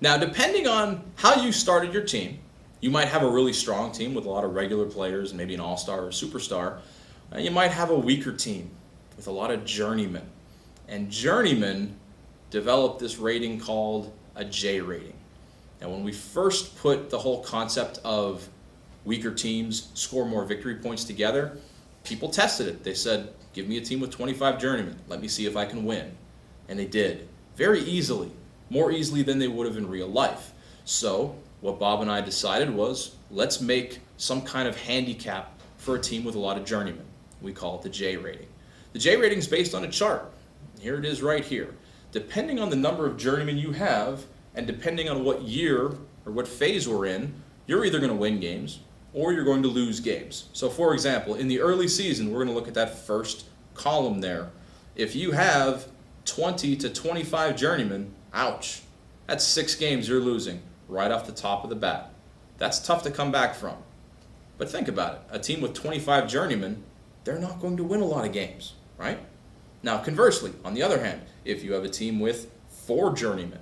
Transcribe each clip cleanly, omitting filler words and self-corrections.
Now, depending on how you started your team, you might have a really strong team with a lot of regular players and maybe an all-star or superstar. You might have a weaker team with a lot of journeymen. And journeymen developed this rating called a J rating. Now, when we first put the whole concept of weaker teams score more victory points together, people tested it. They said, give me a team with 25 journeymen. Let me see if I can win. And they did, very easily, more easily than they would have in real life. So what Bob and I decided was, let's make some kind of handicap for a team with a lot of journeymen. We call it the J rating. The J rating is based on a chart. Here it is right here. Depending on the number of journeymen you have, and depending on what year or what phase we're in, you're either going to win games or you're going to lose games. So for example, in the early season, we're going to look at that first column there. If you have 20 to 25 journeymen, ouch, that's 6 games you're losing right off the top of the bat. That's tough to come back from. But think about it. A team with 25 journeymen, they're not going to win a lot of games, right? Now, conversely, on the other hand, if you have a team with 4 journeymen,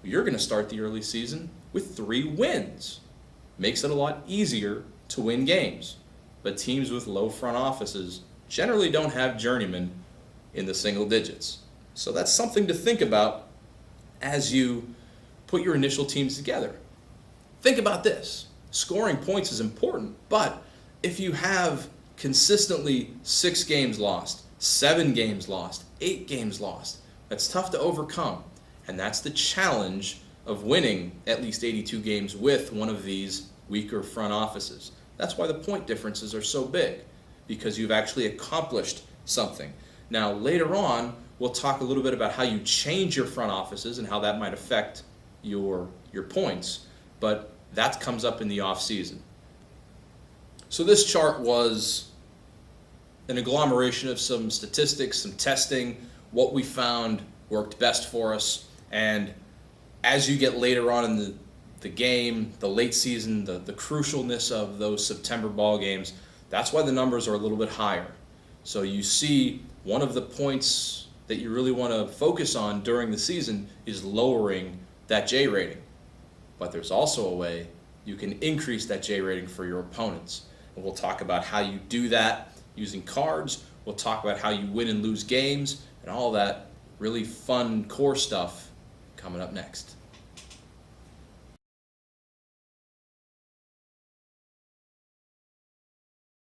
you're going to start the early season with 3 wins. Makes it a lot easier to win games. But teams with low front offices generally don't have journeymen in the single digits. So that's something to think about as you put your initial teams together. Think about this. Scoring points is important, but if you have consistently 6 games lost, 7 games lost, 8 games lost, that's tough to overcome. And that's the challenge of winning at least 82 games with one of these weaker front offices. That's why the point differences are so big, because you've actually accomplished something. Now, later on, we'll talk a little bit about how you change your front offices and how that might affect your points, but that comes up in the off season. So this chart was an agglomeration of some statistics, some testing, what we found worked best for us, and as you get later on in the game, the late season, the crucialness of those September ball games, that's why the numbers are a little bit higher. So you see one of the points that you really want to focus on during the season is lowering that J rating. But there's also a way you can increase that J rating for your opponents. And we'll talk about how you do that using cards. We'll talk about how you win and lose games and all that really fun core stuff coming up next.